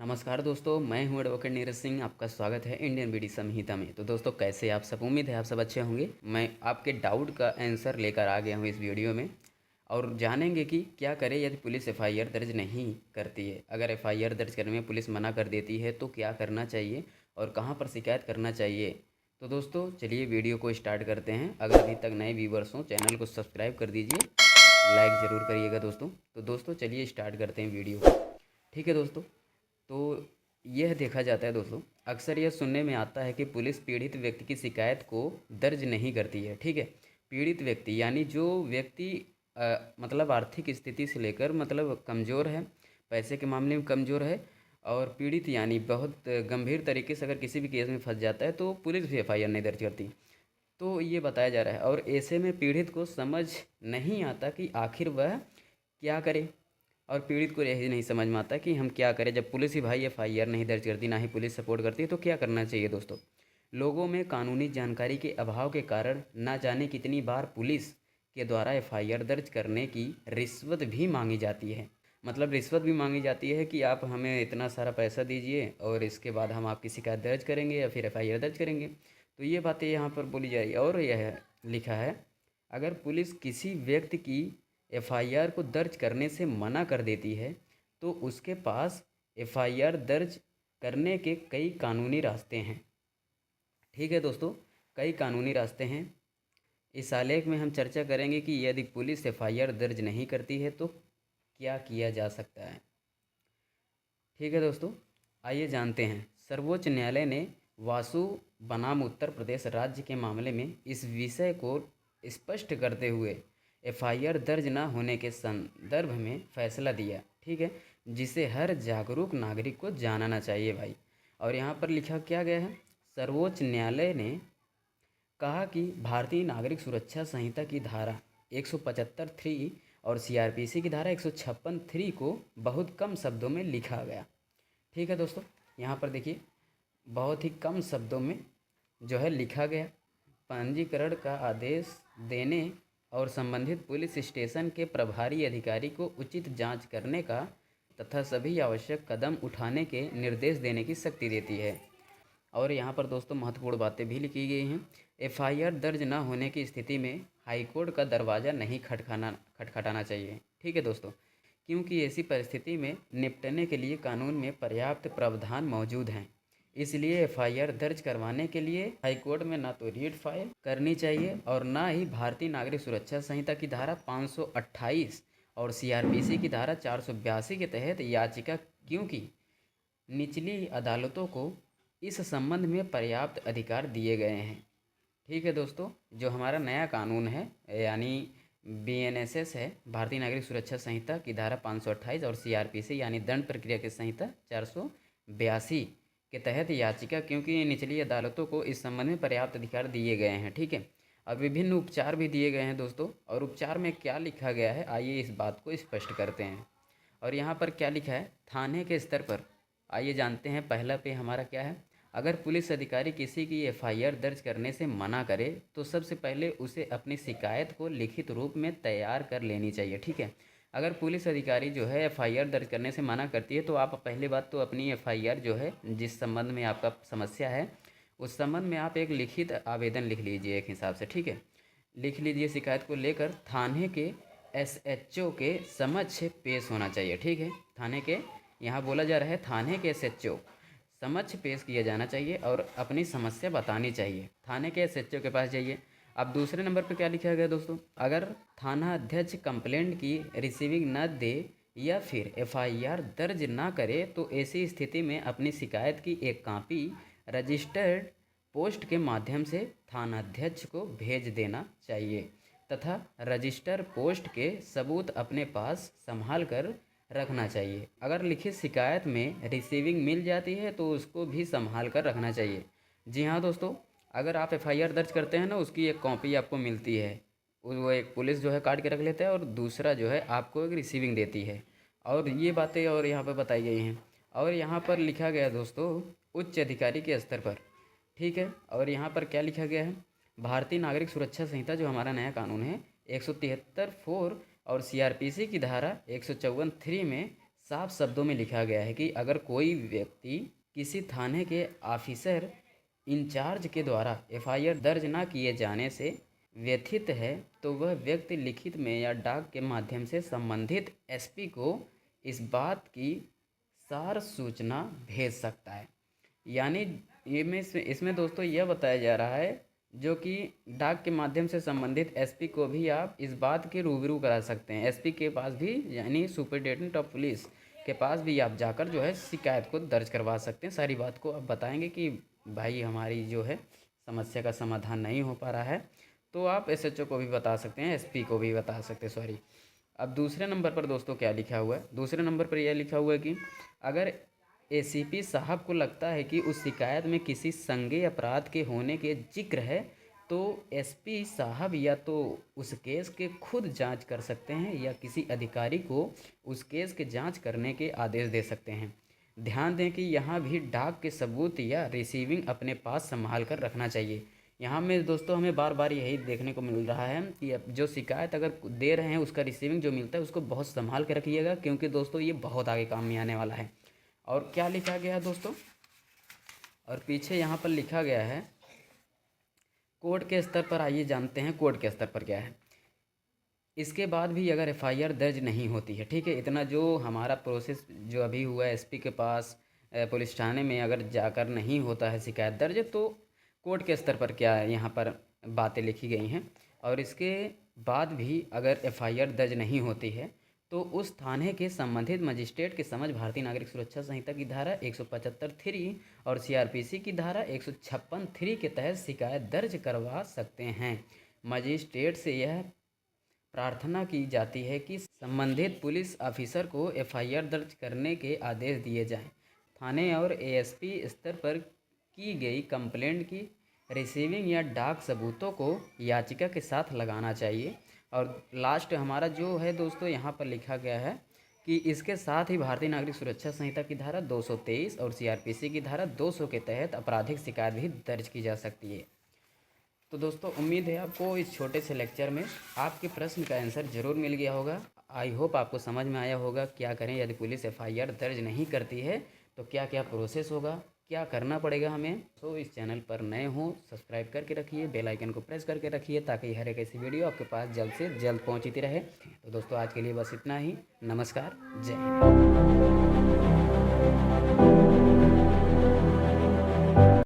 नमस्कार दोस्तों, मैं हूं एडवोकेट नीरज सिंह। आपका स्वागत है इंडियन विधि संहिता में। तो दोस्तों, कैसे आप सब? उम्मीद है आप सब अच्छे होंगे। मैं आपके डाउट का आंसर लेकर आ गया हूं इस वीडियो में और जानेंगे कि क्या करें यदि पुलिस एफआईआर दर्ज नहीं करती है। अगर एफआईआर दर्ज करने में पुलिस मना कर देती है तो क्या करना चाहिए और कहाँ पर शिकायत करना चाहिए। तो दोस्तों, चलिए वीडियो को स्टार्ट करते हैं। अगर अभी तक नए व्यूवर्स हों, चैनल को सब्सक्राइब कर दीजिए, लाइक ज़रूर करिएगा दोस्तों। तो दोस्तों, चलिए स्टार्ट करते हैं वीडियो को। ठीक है दोस्तों, तो यह देखा जाता है दोस्तों, अक्सर यह सुनने में आता है कि पुलिस पीड़ित व्यक्ति की शिकायत को दर्ज नहीं करती है। ठीक है, पीड़ित व्यक्ति यानी जो व्यक्ति मतलब आर्थिक स्थिति से लेकर मतलब कमज़ोर है, पैसे के मामले में कमज़ोर है, और पीड़ित यानी बहुत गंभीर तरीके से अगर किसी भी केस में फंस जाता है तो पुलिस भी एफआईआर नहीं दर्ज करती। तो ये बताया जा रहा है और ऐसे में पीड़ित को समझ नहीं आता कि आखिर वह क्या करे। और पीड़ित को यही नहीं समझ में आता कि हम क्या करें जब पुलिस ही भाई एफआईआर नहीं दर्ज करती, ना ही पुलिस सपोर्ट करती है, तो क्या करना चाहिए दोस्तों। लोगों में कानूनी जानकारी के अभाव के कारण ना जाने कितनी बार पुलिस के द्वारा एफआईआर दर्ज करने की रिश्वत भी मांगी जाती है। मतलब रिश्वत भी मांगी जाती है कि आप हमें इतना सारा पैसा दीजिए और इसके बाद हम आपकी शिकायत दर्ज करेंगे या फिर एफआईआर दर्ज करेंगे। तो ये बातें यहाँ पर बोली जा रही है और यह लिखा है, अगर पुलिस किसी व्यक्ति की एफआईआर को दर्ज करने से मना कर देती है तो उसके पास एफआईआर दर्ज करने के कई कानूनी रास्ते हैं। ठीक है दोस्तों, कई कानूनी रास्ते हैं। इस आलेख में हम चर्चा करेंगे कि यदि पुलिस एफआईआर दर्ज नहीं करती है तो क्या किया जा सकता है। ठीक है दोस्तों, आइए जानते हैं। सर्वोच्च न्यायालय ने वासु बनाम उत्तर प्रदेश राज्य के मामले में इस विषय को स्पष्ट करते हुए एफआईआर दर्ज न होने के संदर्भ में फैसला दिया। ठीक है, जिसे हर जागरूक नागरिक को जानना चाहिए भाई। और यहाँ पर लिखा क्या गया है, सर्वोच्च न्यायालय ने कहा कि भारतीय नागरिक सुरक्षा संहिता की धारा 175(3) और सीआरपीसी की धारा 156(3) को बहुत कम शब्दों में लिखा गया। ठीक है दोस्तों, यहाँ पर देखिए बहुत ही कम शब्दों में जो है लिखा गया। पंजीकरण का आदेश देने और संबंधित पुलिस स्टेशन के प्रभारी अधिकारी को उचित जांच करने का तथा सभी आवश्यक कदम उठाने के निर्देश देने की शक्ति देती है। और यहाँ पर दोस्तों महत्वपूर्ण बातें भी लिखी गई हैं। एफआईआर दर्ज न होने की स्थिति में हाईकोर्ट का दरवाज़ा नहीं खटखटाना चाहिए। ठीक है दोस्तों, क्योंकि ऐसी परिस्थिति में निपटने के लिए कानून में पर्याप्त प्रावधान मौजूद हैं। इसलिए एफआईआर दर्ज करवाने के लिए हाईकोर्ट में ना तो रीट फाइल करनी चाहिए और ना ही भारतीय नागरिक सुरक्षा संहिता की धारा 528 और सीआरपीसी की धारा 482 के तहत याचिका, क्योंकि निचली अदालतों को इस संबंध में पर्याप्त अधिकार दिए गए हैं। ठीक है दोस्तों, जो हमारा नया कानून है यानी बीएनएसएस है, भारतीय नागरिक सुरक्षा संहिता की धारा 528 और सीआरपीसी यानी दंड प्रक्रिया की संहिता 482 के तहत याचिका, क्योंकि निचली अदालतों को इस संबंध में पर्याप्त अधिकार दिए गए हैं। ठीक है, अब विभिन्न उपचार भी दिए गए हैं दोस्तों, और उपचार में क्या लिखा गया है आइए इस बात को स्पष्ट करते हैं। और यहाँ पर क्या लिखा है, थाने के स्तर पर आइए जानते हैं। पहला पे हमारा क्या है, अगर पुलिस अधिकारी किसी की एफआईआर दर्ज करने से मना करे तो सबसे पहले उसे अपनी शिकायत को लिखित रूप में तैयार कर लेनी चाहिए। ठीक है, अगर पुलिस अधिकारी जो है एफआईआर दर्ज करने से मना करती है तो आप पहली बात तो अपनी एफआईआर जो है जिस संबंध में आपका समस्या है उस संबंध में आप एक लिखित आवेदन लिख लीजिए एक हिसाब से। ठीक है, लिख लीजिए, शिकायत को लेकर थाने के एसएचओ के समक्ष पेश होना चाहिए। ठीक है, थाने के, यहाँ बोला जा रहा है थाने के एसएचओ समक्ष पेश किया जाना चाहिए और अपनी समस्या बतानी चाहिए। थाने के एसएचओ के पास जाइए। अब दूसरे नंबर पर क्या लिखा गया दोस्तों, अगर थाना अध्यक्ष कंप्लेंट की रिसीविंग न दे या फिर एफआईआर दर्ज ना करे तो ऐसी स्थिति में अपनी शिकायत की एक कॉपी रजिस्टर्ड पोस्ट के माध्यम से थानाध्यक्ष को भेज देना चाहिए तथा रजिस्टर पोस्ट के सबूत अपने पास संभाल कर रखना चाहिए। अगर लिखित शिकायत में रिसीविंग मिल जाती है तो उसको भी संभाल कर रखना चाहिए। जी हाँ दोस्तों, अगर आप एफआईआर दर्ज करते हैं ना, उसकी एक कॉपी आपको मिलती है, वो एक पुलिस जो है काट के रख लेता है और दूसरा जो है आपको एक रिसीविंग देती है। और ये बातें और यहाँ पर बताई गई हैं। और यहाँ पर लिखा गया दोस्तों उच्च अधिकारी के स्तर पर। ठीक है, और यहाँ पर क्या लिखा गया है, भारतीय नागरिक सुरक्षा संहिता जो हमारा नया कानून है 173(4) और सीआरपीसी की धारा 154(3) में साफ शब्दों में लिखा गया है कि अगर कोई व्यक्ति किसी थाने के ऑफिसर इंचार्ज के द्वारा एफआईआर दर्ज न किए जाने से व्यथित है तो वह व्यक्ति लिखित में या डाक के माध्यम से संबंधित एसपी को इस बात की सार सूचना भेज सकता है। यानी ये में इसमें दोस्तों यह बताया जा रहा है जो कि डाक के माध्यम से संबंधित एसपी को भी आप इस बात के रूबरू करा सकते हैं। एसपी के पास भी यानी सुपरिटेंडेंट ऑफ पुलिस के पास भी आप जाकर जो है शिकायत को दर्ज करवा सकते हैं। सारी बात को आप बताएंगे कि भाई हमारी जो है समस्या का समाधान नहीं हो पा रहा है, तो आप एसएचओ को भी बता सकते हैं, एसपी को भी बता सकते हैं, सॉरी। अब दूसरे नंबर पर दोस्तों क्या लिखा हुआ है, दूसरे नंबर पर यह लिखा हुआ है कि अगर एसीपी साहब को लगता है कि उस शिकायत में किसी संज्ञेय अपराध के होने के जिक्र है तो एसपी साहब या तो उस केस के खुद जांच कर सकते हैं या किसी अधिकारी को उस केस के जांच करने के आदेश दे सकते हैं। ध्यान दें कि यहाँ भी डाक के सबूत या रिसीविंग अपने पास संभाल कर रखना चाहिए। यहाँ में दोस्तों हमें बार बार यही देखने को मिल रहा है कि जो शिकायत अगर दे रहे हैं उसका रिसीविंग जो मिलता है उसको बहुत संभाल के रखिएगा, क्योंकि दोस्तों ये बहुत आगे काम में आने वाला है। और क्या लिखा गया है दोस्तों, और पीछे यहाँ पर लिखा गया है कोर्ट के स्तर पर। आइए जानते हैं कोर्ट के स्तर पर क्या है। इसके बाद भी अगर एफआईआर दर्ज नहीं होती है, ठीक है, इतना जो हमारा प्रोसेस जो अभी हुआ है एसपी के पास पुलिस थाने में अगर जाकर नहीं होता है शिकायत दर्ज, तो कोर्ट के स्तर पर क्या है यहाँ पर बातें लिखी गई हैं। और इसके बाद भी अगर एफआईआर दर्ज नहीं होती है तो उस थाने के संबंधित मजिस्ट्रेट की समझ भारतीय नागरिक सुरक्षा संहिता की धारा 175(3) और सीआरपीसी की धारा 156(3) के तहत शिकायत दर्ज करवा सकते हैं। मजिस्ट्रेट से यह प्रार्थना की जाती है कि संबंधित पुलिस ऑफिसर को एफआईआर दर्ज करने के आदेश दिए जाएं। थाने और एएसपी स्तर पर की गई कंप्लेंट की रिसीविंग या डाक सबूतों को याचिका के साथ लगाना चाहिए। और लास्ट हमारा जो है दोस्तों यहाँ पर लिखा गया है कि इसके साथ ही भारतीय नागरिक सुरक्षा संहिता की धारा 223 और सीआरपीसी की धारा 200 के तहत आपराधिक शिकायत भी दर्ज की जा सकती है। तो दोस्तों उम्मीद है आपको इस छोटे से लेक्चर में आपके प्रश्न का आंसर ज़रूर मिल गया होगा। आई होप आपको समझ में आया होगा क्या करें यदि पुलिस एफआईआर दर्ज नहीं करती है तो क्या क्या प्रोसेस होगा, क्या करना पड़ेगा हमें। तो इस चैनल पर नए हो सब्सक्राइब करके रखिए, बेल आइकन को प्रेस करके रखिए ताकि हर एक ऐसी वीडियो आपके पास जल्द से जल्द पहुंचती रहे। तो दोस्तों आज के लिए बस इतना ही। नमस्कार, जय हिंद।